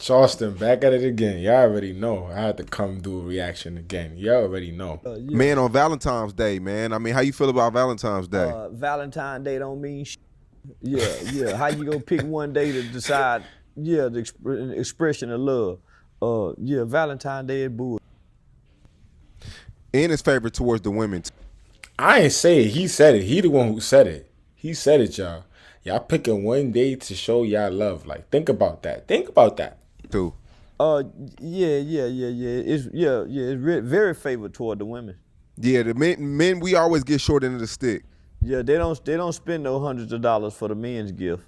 Charleston, back at it again. Y'all already know. I had to come do a reaction again. Y'all already know. Yeah. Man, on Valentine's Day, man. I mean, how you feel about Valentine's Day? Valentine Day don't mean shit. Yeah. How you gonna pick one day to decide? Yeah, the expression of love. Valentine Day is bull. And his favor towards the women. I ain't say it. He said it. He the one who said it. He said it, y'all. Y'all picking one day to show y'all love. Like, think about that. Think about that. Too. Yeah. It's very favored toward the women. Yeah, the men we always get short end of the stick. Yeah, they don't spend no hundreds of dollars for the men's gift.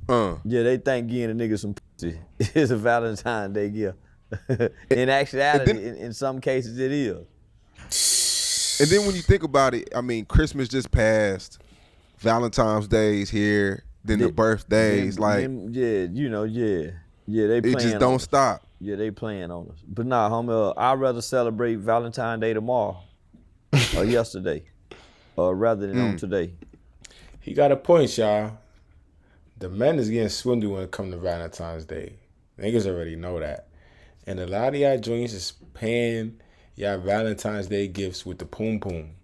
Yeah, they think getting a nigga some pussy is a Valentine's Day gift. In actuality, in some cases, it is. And then when you think about it, I mean, Christmas just passed, Valentine's Day's here, then the birthdays, they playing. It just don't stop. Yeah, they playing on us. But nah, homie, I'd rather celebrate Valentine's Day tomorrow or yesterday, rather than on today. He got a point, y'all. The men is getting swindled when it comes to Valentine's Day. Niggas already know that. And a lot of y'all joints is paying y'all Valentine's Day gifts with the poom poom.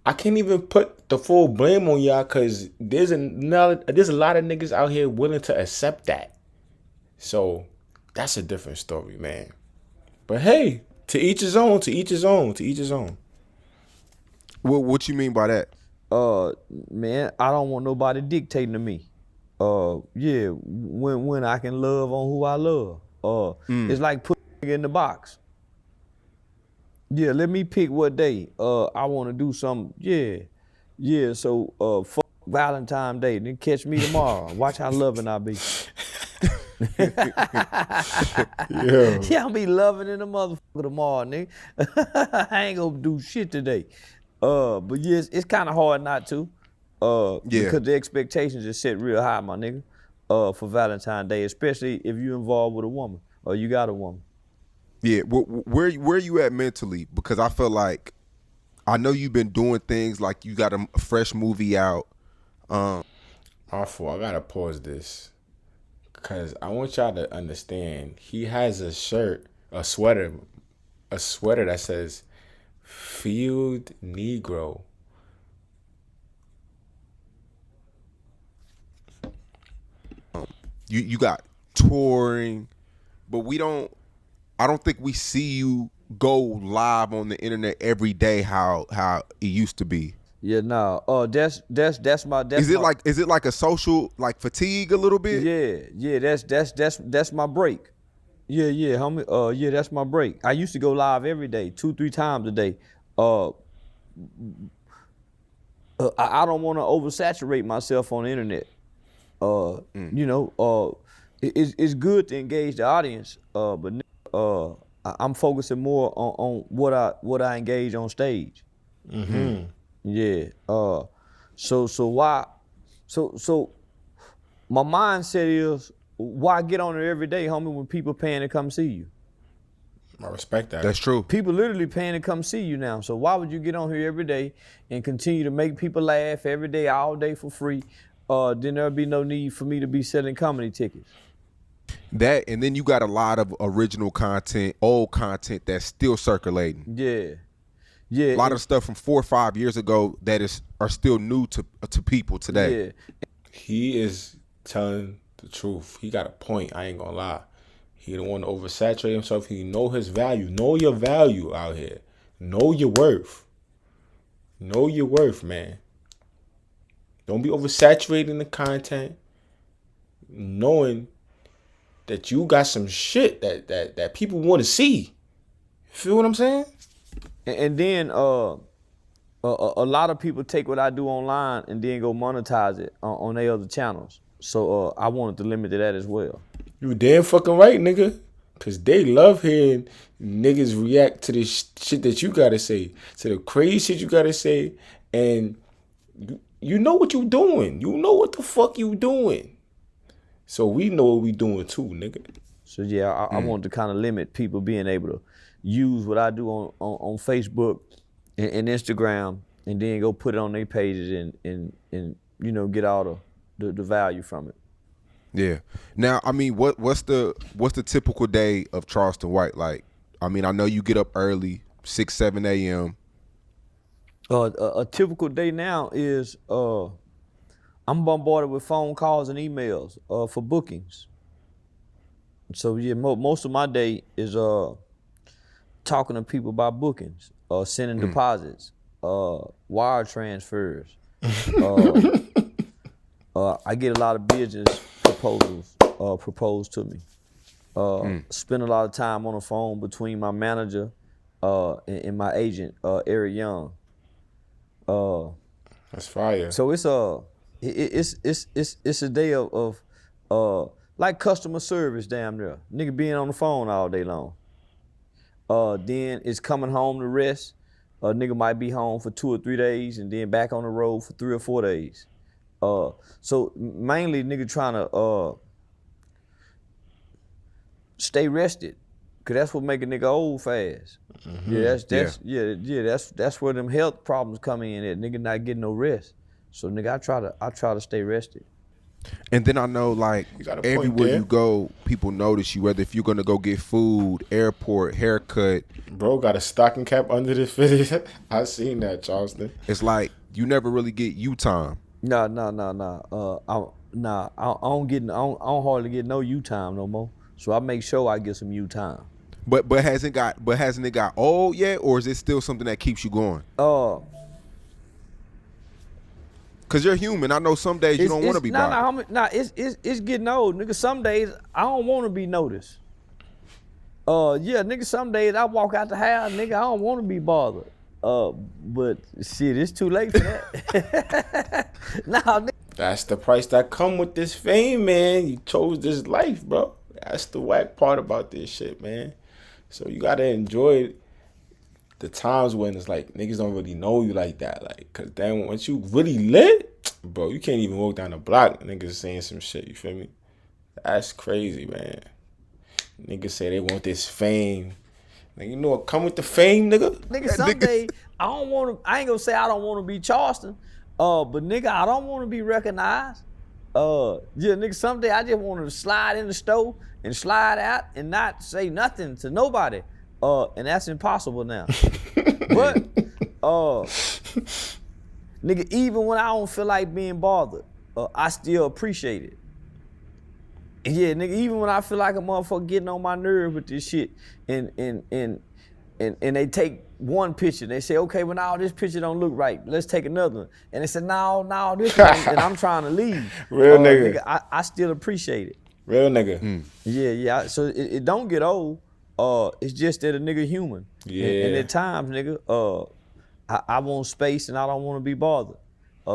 I can't even put the full blame on y'all because there's a lot of niggas out here willing to accept that. So that's a different story, man. But hey, to each his own, to each his own, to each his own. What you mean by that? Man, I don't want nobody dictating to me. When I can love on who I love. It's like putting in the box. Yeah, let me pick what day. I want to do something. Yeah. So, fuck Valentine's Day. Then catch me tomorrow. Watch how loving I be. Yeah, I'll be loving in the motherfucker tomorrow, nigga. I ain't gonna do shit today. But yeah, it's kind of hard not to. Because the expectations is set real high, my nigga, for Valentine's Day, especially if you involved with a woman or you got a woman. Yeah, where you at mentally? Because I feel like I know you've been doing things like you got a fresh movie out. My fault. I gotta pause this because I want y'all to understand. He has a sweater that says "Field Negro." You got touring, but I don't think we see you go live on the internet every day how it used to be. Yeah, no. That's my. Is it like a social like fatigue a little bit? Yeah. That's my break. Yeah, homie. Yeah, that's my break. I used to go live every day, 2-3 times a day. I don't want to oversaturate myself on the internet. It's good to engage the audience, but I'm focusing more on what I engage on stage. Mm-hmm. Yeah. So my mindset is, why get on it every day, homie, when people paying to come see you? I respect that. That's true. People literally paying to come see you now. So why would you get on here every day and continue to make people laugh every day, all day for free? Then there'll be no need for me to be selling comedy tickets. That, and then you got a lot of original content, old content that's still circulating. Yeah. A lot of stuff from 4 or 5 years ago that are still new to people today. Yeah. He is telling the truth. He got a point. I ain't gonna lie. He don't want to oversaturate himself. He know his value. Know your value out here. Know your worth. Know your worth, man. Don't be oversaturating the content, knowing that you got some shit that people want to see. Feel what I'm saying? And then a lot of people take what I do online and then go monetize it on their other channels. So I wanted to limit to that as well. You damn fucking right, nigga. Cause they love hearing niggas react to this shit that you gotta say, to the crazy shit you gotta say, and you know what you doing. You know what the fuck you doing. So we know what we doing too, nigga. So yeah, I wanted to kind of limit people being able to use what I do on Facebook and Instagram, and then go put it on their pages and get all the value from it. Yeah. Now, I mean, what's the typical day of Charleston White like? I mean, I know you get up early, 6, 7 a.m. A typical day now is I'm bombarded with phone calls and emails for bookings. So yeah, most of my day is talking to people about bookings, sending deposits, wire transfers. I get a lot of business proposals proposed to me. Spend a lot of time on the phone between my manager and my agent, Eric Young. That's fire. So it's a day of like customer service, damn near. Nigga being on the phone all day long. Then it's coming home to rest. Nigga might be home for 2 or 3 days and then back on the road for 3 or 4 days. So mainly nigga trying to stay rested, cause that's what make a nigga old fast. That's where them health problems come in at. Nigga not getting no rest. So nigga, I try to stay rested. And then I know like everywhere you go, people notice you, whether if you're gonna go get food, airport, haircut. Bro got a stocking cap under this fitted. I seen that, Charleston. It's like you never really get you time. Nah. I don't hardly get no you time no more. So I make sure I get some you time. But hasn't it got old yet, or is it still something that keeps you going? Cause you're human. I know some days you don't want to be bothered. It's getting old, nigga. Some days I don't want to be noticed. Nigga. Some days I walk out the house, nigga. I don't want to be bothered. But shit, it's too late for that. Nigga. That's the price that come with this fame, man. You chose this life, bro. That's the whack part about this shit, man. So you gotta enjoy the times when it's like niggas don't really know you like that, like, cause then once you really lit, bro, you can't even walk down the block. Niggas saying some shit, you feel me? That's crazy, man. Niggas say they want this fame. Like, you know what come with the fame, nigga? Nigga, someday I ain't gonna say I don't want to be Charleston, but nigga, I don't want to be recognized. Nigga, someday I just want to slide in the store and slide out and not say nothing to nobody. And that's impossible now. But, nigga, even when I don't feel like being bothered, I still appreciate it. Yeah, nigga, even when I feel like a motherfucker getting on my nerve with this shit, and they take one picture, they say, okay, well now this picture don't look right, let's take another one. And they say, no, this one, and I'm trying to leave. Real nigga. I still appreciate it. Real nigga. Yeah. So it don't get old. It's just that a nigga human. Yeah. And at times, nigga, I want space and I don't want to be bothered.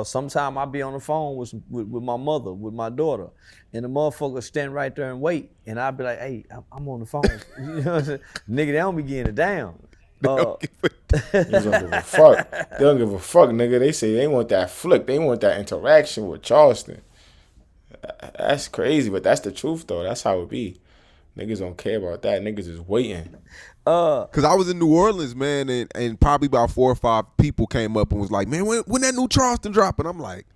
Sometimes I be on the phone with my mother, with my daughter, and the motherfucker stand right there and wait, and I be like, hey, I'm on the phone. You know what I'm saying? Nigga, they don't be getting it down. They don't give a fuck. They don't give a fuck, nigga. They say they want that flick. They want that interaction with Charleston. That's crazy, but that's the truth, though. That's how it be. Niggas don't care about that. Niggas is waiting. Cause I was in New Orleans, man, and probably about 4 or 5 people came up and was like, man, when that new Charleston drop? And I'm like,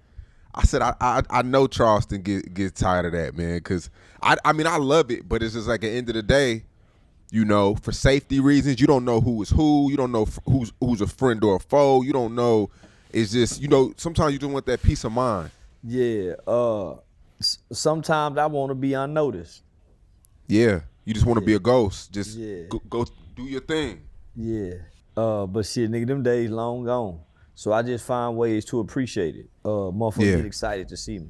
I said, I know Charleston gets tired of that, man. Cause I mean, I love it, but it's just like at the end of the day, you know, for safety reasons, you don't know who is who. You don't know who's a friend or a foe. You don't know. It's just, you know, sometimes you just want that peace of mind. Yeah. Sometimes I want to be unnoticed. Yeah. You just want to be a ghost. Just go do your thing. Yeah. But shit, nigga, them days long gone. So I just find ways to appreciate it. Motherfuckers get excited to see me.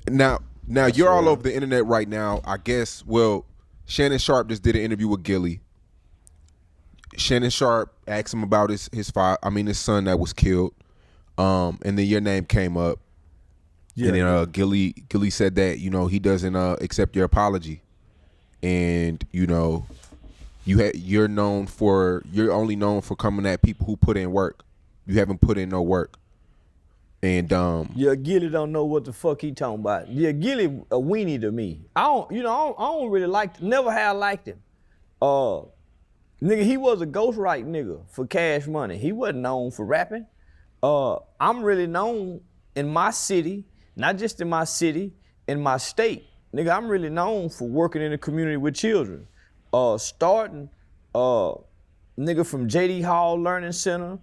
Now you're all over the internet right now. I guess, well, Shannon Sharp just did an interview with Gillie. Shannon Sharp asked him about his son that was killed. And then your name came up. Yeah. And then Gillie said that, you know, he doesn't accept your apology. And, you know, you're only known for coming at people who put in work. You haven't put in no work. And Gillie don't know what the fuck he talking about. Yeah, Gillie a weenie to me. I don't really never have liked him. Nigga, he was a ghostwrite nigga for Cash Money. He wasn't known for rapping. I'm really known in my city, not just in my city, in my state, nigga, I'm really known for working in the community with children. Starting, nigga, from J.D. Hall Learning Center,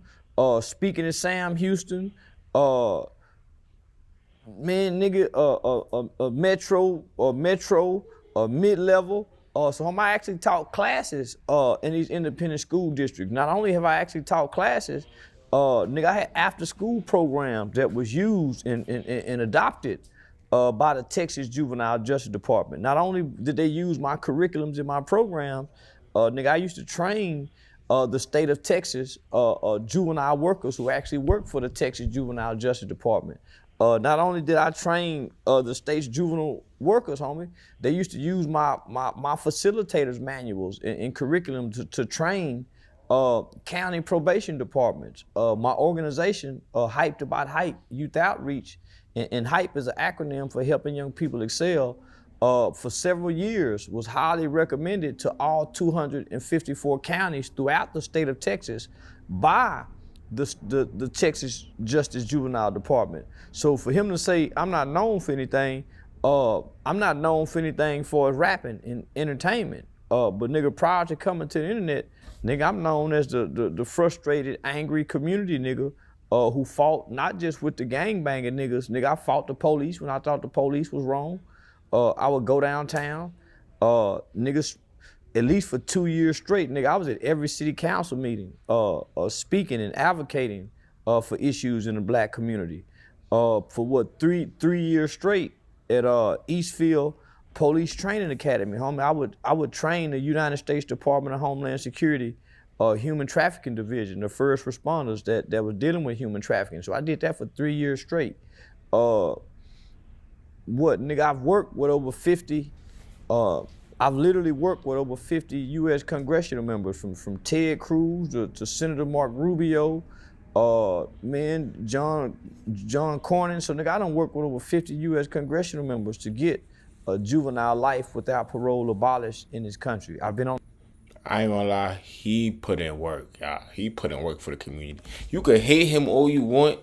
speaking at Sam Houston, man, nigga, metro, mid-level. So I actually taught classes in these independent school districts. Not only have I actually taught classes, nigga, I had after-school programs that was used and adopted by the Texas Juvenile Justice Department. Not only did they use my curriculums in my program, nigga, I used to train the state of Texas juvenile workers who actually work for the Texas Juvenile Justice Department. Not only did I train the state's juvenile workers, homie, they used to use my facilitators manuals and curriculum to train county probation departments. My organization, Hyped About Hype Youth Outreach, and HYPE is an acronym for helping young people excel, for several years was highly recommended to all 254 counties throughout the state of Texas by the Texas Justice Juvenile Department. So for him to say, I'm not known for anything, I'm not known for anything for rapping and entertainment. But nigga, prior to coming to the internet, nigga, I'm known as the frustrated, angry community nigga who fought not just with the gangbanging niggas. Nigga, I fought the police when I thought the police was wrong. I would go downtown, niggas, at least for 2 years straight, nigga, I was at every city council meeting, speaking and advocating for issues in the black community. For what, three years straight at Eastfield Police Training Academy, homie. I would train the United States Department of Homeland Security Human Trafficking Division, the first responders that was dealing with human trafficking. So I did that for 3 years straight. Nigga, I've worked with over 50, I've literally worked with over 50 U.S. congressional members, from Ted Cruz to Senator Mark Rubio, man, John Cornyn. So nigga, I done worked with over 50 U.S. congressional members to get a juvenile life without parole abolished in this country. I've been on. I ain't gonna lie, he put in work, y'all. He put in work for the community. You could hate him all you want,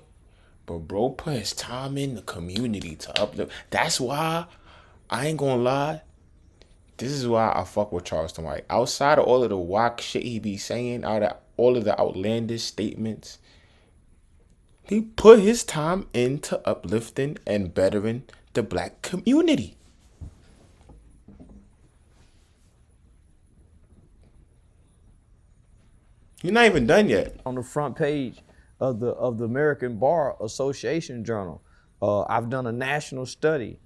but bro put his time in the community to uplift. That's why, I ain't gonna lie, this is why I fuck with Charleston White. Outside of all of the whack shit he be saying, out of all of the outlandish statements, he put his time into uplifting and bettering the black community. You're not even done yet. On the front page of the American Bar Association Journal, I've done a national study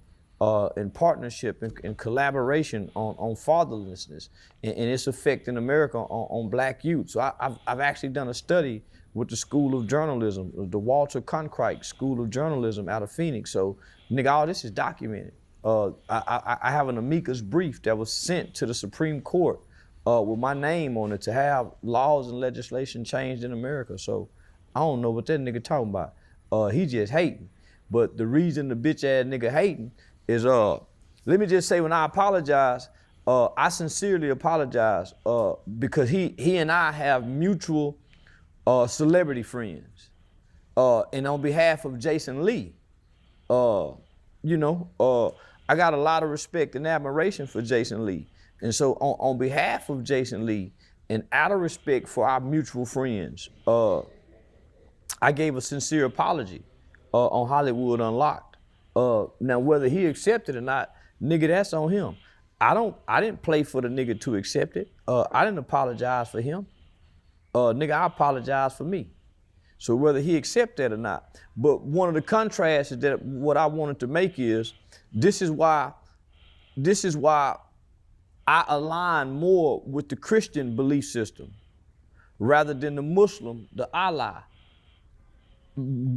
in partnership and collaboration on fatherlessness and its effect in America on black youth. So I've actually done a study with the School of Journalism, the Walter Cronkite School of Journalism out of Phoenix. So nigga, all this is documented. I have an amicus brief that was sent to the Supreme Court with my name on it to have laws and legislation changed in America. So I don't know what that nigga talking about. He just hating. But the reason the bitch ass nigga hating is, let me just say, when I apologize, I sincerely apologize because he and I have mutual celebrity friends. And on behalf of Jason Lee, I got a lot of respect and admiration for Jason Lee. And so on behalf of Jason Lee, and out of respect for our mutual friends, I gave a sincere apology on Hollywood Unlocked. Now, whether he accepted or not, nigga, that's on him. I didn't play for the nigga to accept it. I didn't apologize for him. Nigga, I apologize for me. So whether he accept that or not. But one of the contrasts is that what I wanted to make is, this is why I align more with the Christian belief system rather than the Muslim, the Allah.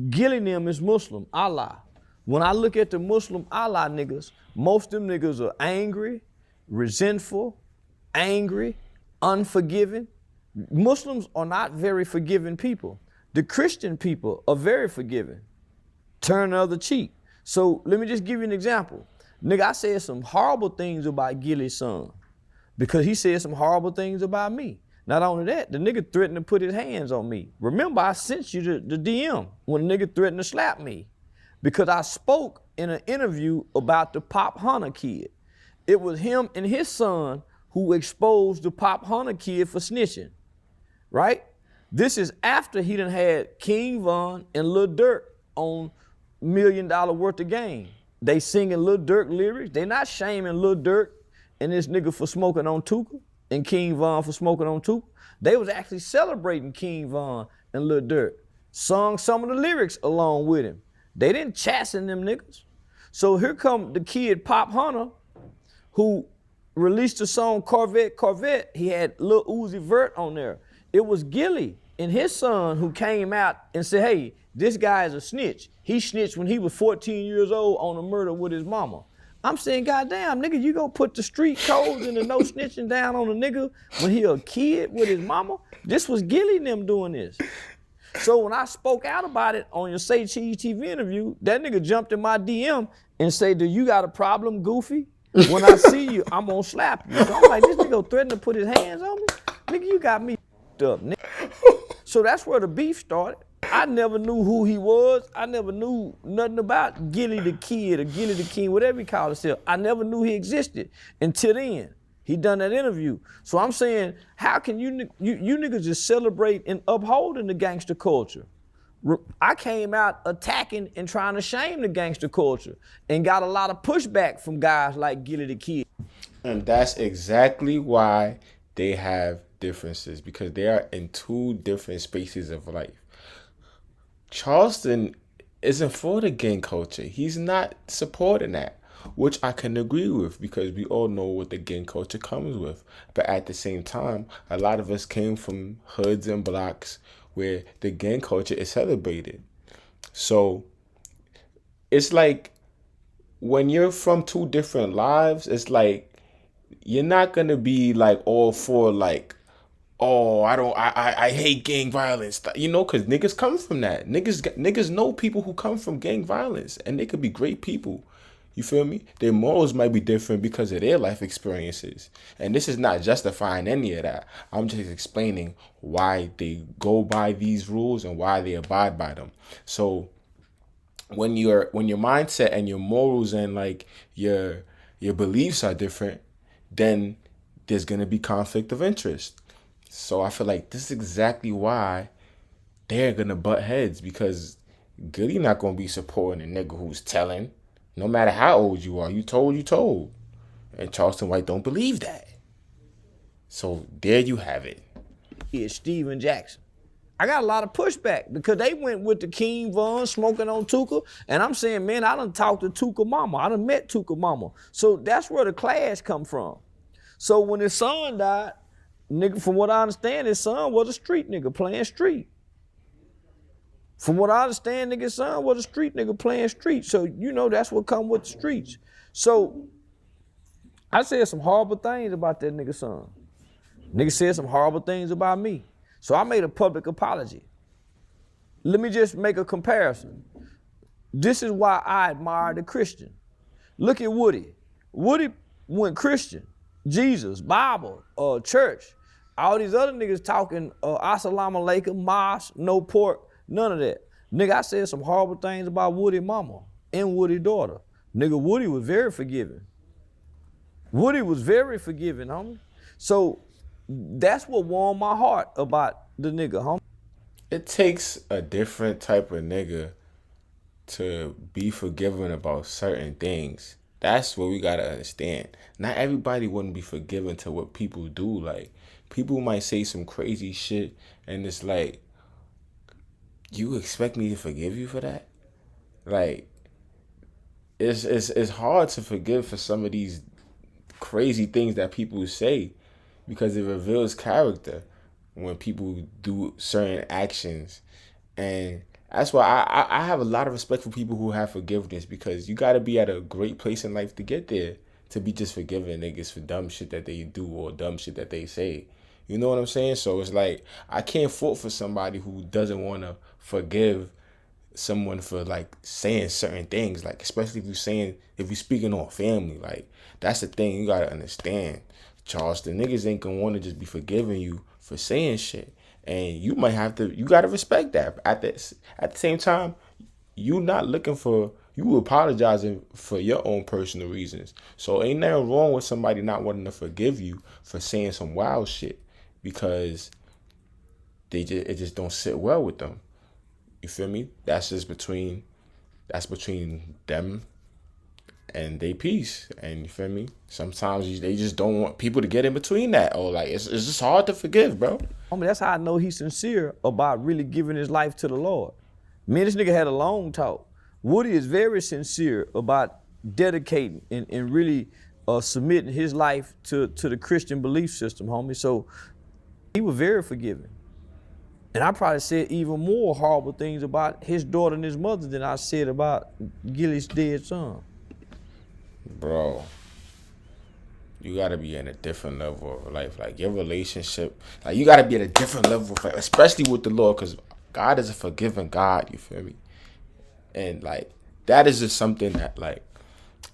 Gillie them is Muslim, Allah. When I look at the Muslim Allah niggas, most of them niggas are angry, resentful, unforgiving. Muslims are not very forgiving people. The Christian people are very forgiving. Turn the other cheek. So let me just give you an example. Nigga, I said some horrible things about Gillie's son because he said some horrible things about me. Not only that, the nigga threatened to put his hands on me. Remember, I sent you the DM when the nigga threatened to slap me. because I spoke in an interview about the Pop Hunter kid. It was him and his son who exposed the Pop Hunter kid for snitching, right? This is after he done had King Von and Lil Durk on $1 million worth of game. They singing Lil Durk lyrics. They not shaming Lil Durk and this nigga for smoking on Tuka and King Von for smoking on Tuka. They was actually celebrating King Von and Lil Durk. Sung some of the lyrics along with him. They didn't chasten them niggas. So here come the kid Pop Hunter, who released the song Corvette, Corvette. He had Lil Uzi Vert on there. It was Gillie and his son who came out and said, hey, this guy is a snitch. He snitched when he was 14 years old on a murder with his mama. I'm saying, goddamn, nigga, you gonna put the street codes and the no snitching down on a nigga when he a kid with his mama? This was Gillie and them doing this. So when I spoke out about it on your Say Cheese TV interview, that nigga jumped in my DM and said, do you got a problem, Goofy? When I see you, I'm gonna slap you. So I'm like, this nigga threatened to put his hands on me? Nigga, you got me up, nigga. So that's where the beef started. I never knew who he was. I never knew nothing about Gillie the Kid or Gillie the King, whatever he called himself. I never knew he existed until then. He done that interview. So I'm saying, how can you niggas just celebrate and upholding the gangster culture? I came out attacking and trying to shame the gangster culture and got a lot of pushback from guys like Gillie the Kid. And that's exactly why they have differences, because they are in two different spaces of life. Charleston isn't for the gang culture. He's not supporting that, which I can agree with, because we all know what the gang culture comes with. But at the same time, a lot of us came from hoods and blocks where the gang culture is celebrated. So it's like when you're from two different lives, it's like you're not gonna be like all for like, oh, I hate gang violence, you know, because niggas come from that. Niggas know people who come from gang violence, and they could be great people. You feel me? Their morals might be different because of their life experiences. And this is not justifying any of that. I'm just explaining why they go by these rules and why they abide by them. So when your mindset and your morals and like your beliefs are different, then there's gonna be conflict of interest. So I feel like this is exactly why they're gonna butt heads, because Gillie not gonna be supporting a nigga who's telling. No matter how old you are, you told. And Charleston White don't believe that. So there you have it. It's Steven Jackson. I got a lot of pushback because they went with the King Von smoking on Tuka. And I'm saying, man, I done talked to Tuka mama. I done met Tuka mama. So that's where the clash come from. So when his son died, nigga, from what I understand, his son was a street nigga playing street. From what I understand, nigga's son was a street nigga playing street. So, you know, that's what come with the streets. So, I said some horrible things about that nigga's son. Nigga said some horrible things about me. So I made a public apology. Let me just make a comparison. This is why I admire the Christian. Look at Woody. Woody went Christian, Jesus, Bible, church. All these other niggas talking assalamu alaikum, mosque, no pork. None of that. Nigga, I said some horrible things about Woody mama and Woody daughter. Nigga, Woody was very forgiving. Woody was very forgiving, homie. So that's what warmed my heart about the nigga, homie. It takes a different type of nigga to be forgiving about certain things. That's what we gotta understand. Not everybody wouldn't be forgiving to what people do. Like, people might say some crazy shit and it's like, you expect me to forgive you for that? Like, it's hard to forgive for some of these crazy things that people say, because it reveals character when people do certain actions. And that's why I have a lot of respect for people who have forgiveness, because you got to be at a great place in life to get there, to be just forgiving niggas for dumb shit that they do or dumb shit that they say. You know what I'm saying? So it's like, I can't fault for somebody who doesn't want to forgive someone for like saying certain things, like especially if you're speaking on family. Like, that's the thing you gotta understand, Charleston. Niggas ain't gonna want to just be forgiving you for saying shit, and you gotta respect that. At the same time, you not looking for, you apologizing for your own personal reasons. So ain't nothing wrong with somebody not wanting to forgive you for saying some wild shit because it just don't sit well with them. You feel me? That's between them and they peace. And you feel me? Sometimes they just don't want people to get in between that. Or like it's just hard to forgive, bro. I mean, that's how I know he's sincere about really giving his life to the Lord. Me and this nigga had a long talk. Woody is very sincere about dedicating and really submitting his life to the Christian belief system, homie. So he was very forgiving. And I probably said even more horrible things about his daughter and his mother than I said about Gillie's dead son. Bro, you gotta be in a different level of life. Like your relationship, like you gotta be at a different level of life, especially with the Lord, because God is a forgiving God, you feel me? And like that is just something that like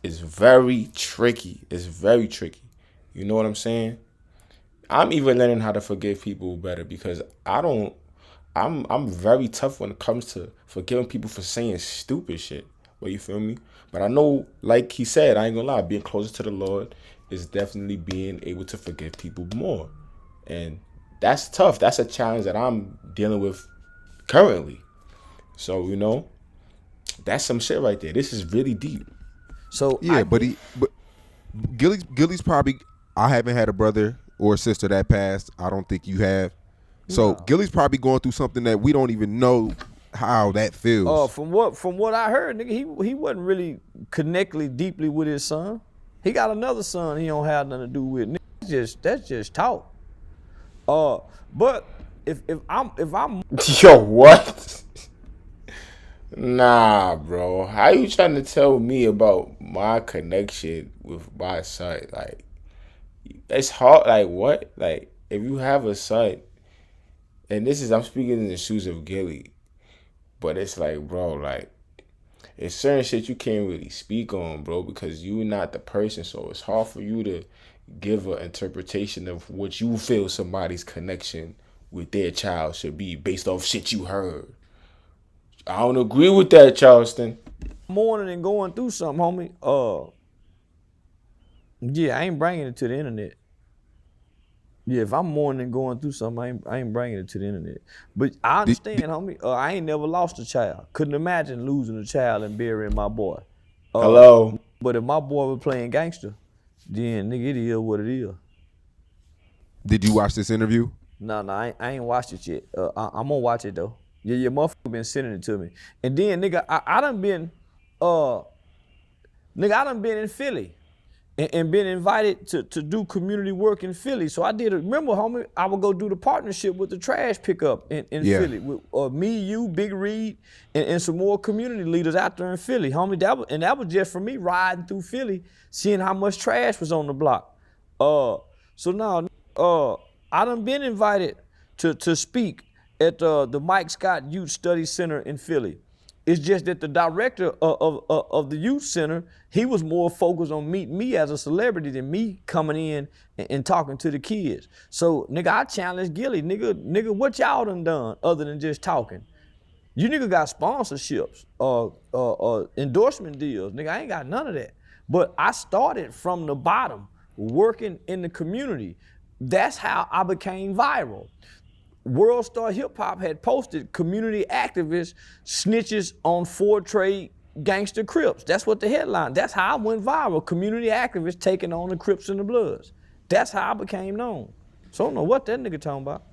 is very tricky. It's very tricky. You know what I'm saying? I'm even learning how to forgive people better because I'm very tough when it comes to forgiving people for saying stupid shit. Well, you feel me? But I know, like he said, I ain't gonna lie, being closer to the Lord is definitely being able to forgive people more. And that's tough. That's a challenge that I'm dealing with currently. So, you know, that's some shit right there. This is really deep. So yeah, but Gillie's probably, I haven't had a brother or a sister that passed. I don't think you have. So no. Gillie's probably going through something that we don't even know how that feels. From what I heard, nigga, he wasn't really connected deeply with his son. He got another son he don't have nothing to do with. Nigga, that's just talk. But if I'm yo, what? Nah, bro. How you trying to tell me about my connection with my son? Like, it's hard. Like, what? Like, if you have a son, and I'm speaking in the shoes of Gillie, but it's like, bro, like, it's certain shit you can't really speak on, bro, because you're not the person. So it's hard for you to give an interpretation of what you feel somebody's connection with their child should be based off shit you heard. I don't agree with that, Charleston. Mourning and going through something, homie. Yeah, I ain't bringing it to the internet. Yeah, if I'm mourning and going through something, I ain't bringing it to the internet. But I understand, homie. I ain't never lost a child. Couldn't imagine losing a child and burying my boy. Hello. But if my boy was playing gangster, then nigga, it is what it is. Did you watch this interview? No, I ain't watched it yet. I'm gonna watch it though. Yeah, your motherfucker been sending it to me. And then, nigga, I done been in Philly and been invited to do community work in Philly. So I did it. Remember, homie, I would go do the partnership with the trash pickup in Philly. With me, you, Big Reed, and some more community leaders out there in Philly. Homie, that was just for me riding through Philly, seeing how much trash was on the block. So now, I done been invited to speak at the Mike Scott Youth Study Center in Philly. It's just that the director of the youth center, he was more focused on meeting me as a celebrity than me coming in and talking to the kids. So, nigga, I challenge Gillie, nigga, what y'all done other than just talking? You nigga got sponsorships, endorsement deals. Nigga, I ain't got none of that. But I started from the bottom, working in the community. That's how I became viral. World Star Hip Hop had posted community activists snitches on Ford Trade gangster Crips. That's what the headline. That's how I went viral. Community activists taking on the Crips and the Bloods. That's how I became known. So I don't know what that nigga talking about.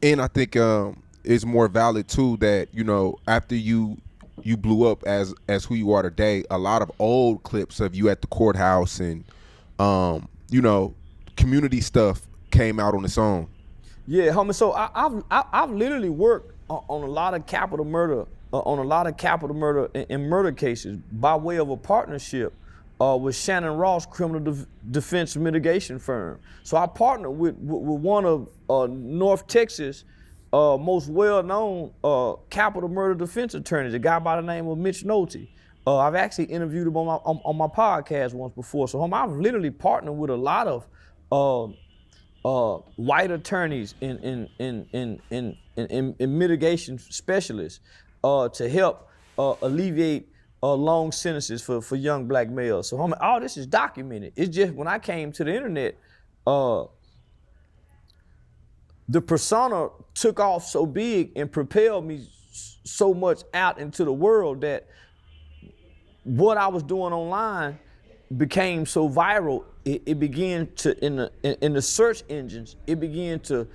And I think it's more valid too that, you know, after you blew up as who you are today, a lot of old clips of you at the courthouse and you know, community stuff came out on its own. Yeah, homie. So I've literally worked on a lot of capital murder, and murder cases by way of a partnership with Shannon Ross Criminal Defense Mitigation Firm. So I partnered with one of North Texas most well-known capital murder defense attorneys, a guy by the name of Mitch Nolte. I've actually interviewed him on my podcast once before. So I've literally partnered with a lot of white attorneys in mitigation specialists to help alleviate long sentences for young black males. So homie, all this is documented. It's just when I came to the internet, the persona took off so big and propelled me so much out into the world that what I was doing online became so viral. It began to, in the search engines, it began to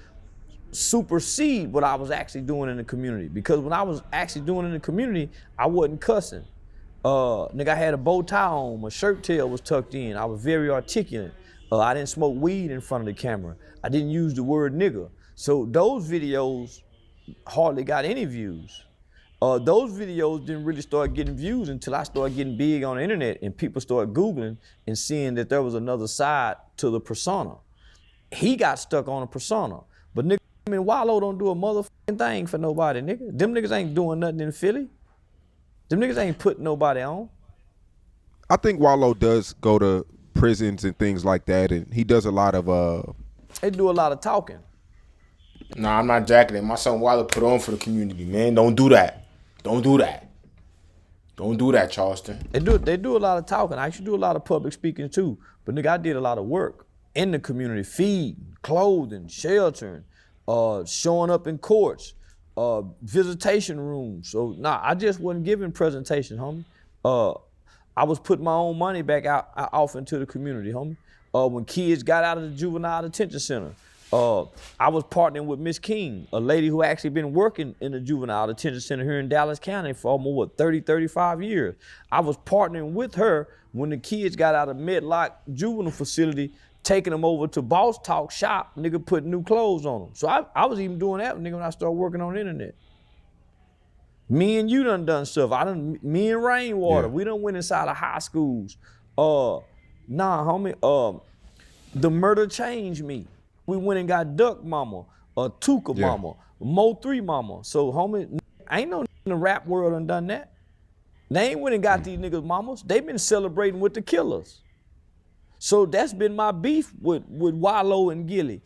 supersede what I was actually doing in the community. Because when I was actually doing in the community, I wasn't cussing. Nigga, I had a bow tie on, my shirt tail was tucked in, I was very articulate. I didn't smoke weed in front of the camera. I didn't use the word nigga. So those videos hardly got any views. Those videos didn't really start getting views until I started getting big on the internet and people started Googling and seeing that there was another side to the persona. He got stuck on a persona. But nigga, I mean, Wallow don't do a motherfucking thing for nobody, nigga. Them niggas ain't doing nothing in Philly. Them niggas ain't putting nobody on. I think Wallow does go to prisons and things like that, and he does a lot of They do a lot of talking. Nah, I'm not jacking it. My son Wallow put on for the community, man. Don't do that. Don't do that. Don't do that, Charleston. They do a lot of talking. I actually do a lot of public speaking too. But nigga, I did a lot of work in the community, feeding, clothing, sheltering, showing up in courts, visitation rooms. So nah, I just wasn't giving presentations, homie. I was putting my own money back out off into the community, homie. When kids got out of the juvenile detention center, I was partnering with Miss King, a lady who actually been working in the juvenile detention center here in Dallas County for almost, 35 years. I was partnering with her when the kids got out of Medlock juvenile facility, taking them over to Boss Talk shop, nigga, putting new clothes on them. So I was even doing that, nigga, when I started working on the internet. Me and you done stuff. Me and Rainwater, we done went inside of high schools. Nah, homie, the murder changed me. We went and got Duck Mama, Tuka Mama, Mo 3 Mama. So, homie, ain't no in the rap world done that. They ain't went and got these niggas mamas. They been celebrating with the killers. So that's been my beef with Wallow and Gillie.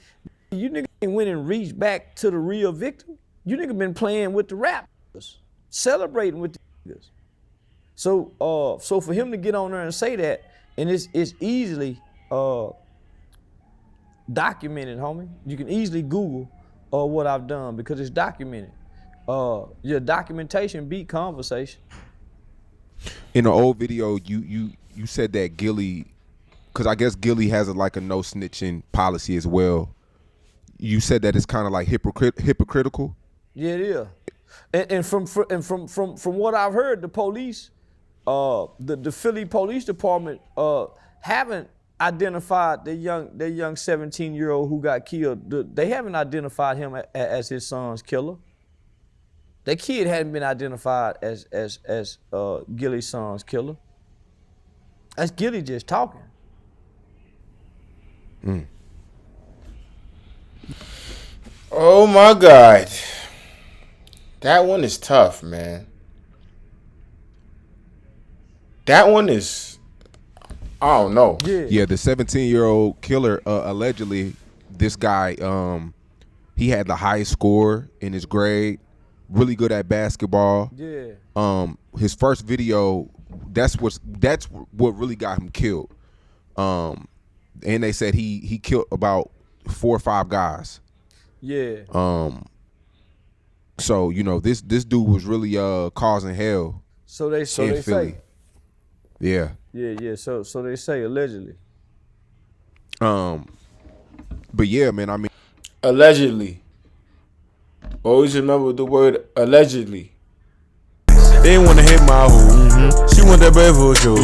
You niggas ain't went and reached back to the real victim. You niggas been playing with the rappers, celebrating with the niggas. So, so for him to get on there and say that, and it's easily documented, homie. You can easily Google what I've done because it's documented. Your documentation beat conversation. In the old video, you said that Gillie, because I guess Gillie has a no snitching policy as well. You said that it's kind of like hypocritical. Yeah, it is. And from what I've heard, the police, the Philly Police Department, haven't identified the young 17-year-old who got killed. They haven't identified him as his son's killer. That kid hadn't been identified as Gillie's son's killer. That's Gillie just talking. Oh my God. That one is tough, man. That one is, I don't know. Yeah, the 17-year-old killer, allegedly, this guy, he had the highest score in his grade, really good at basketball. Yeah. His first video, that's what really got him killed. And they said he killed about 4 or 5 guys. Yeah. So this dude was really causing hell. So they Philly. say. Yeah. Yeah. So they say allegedly. But yeah, man. I mean, allegedly. Always remember the word allegedly. They want to hit my hoe. She want that bread for sure.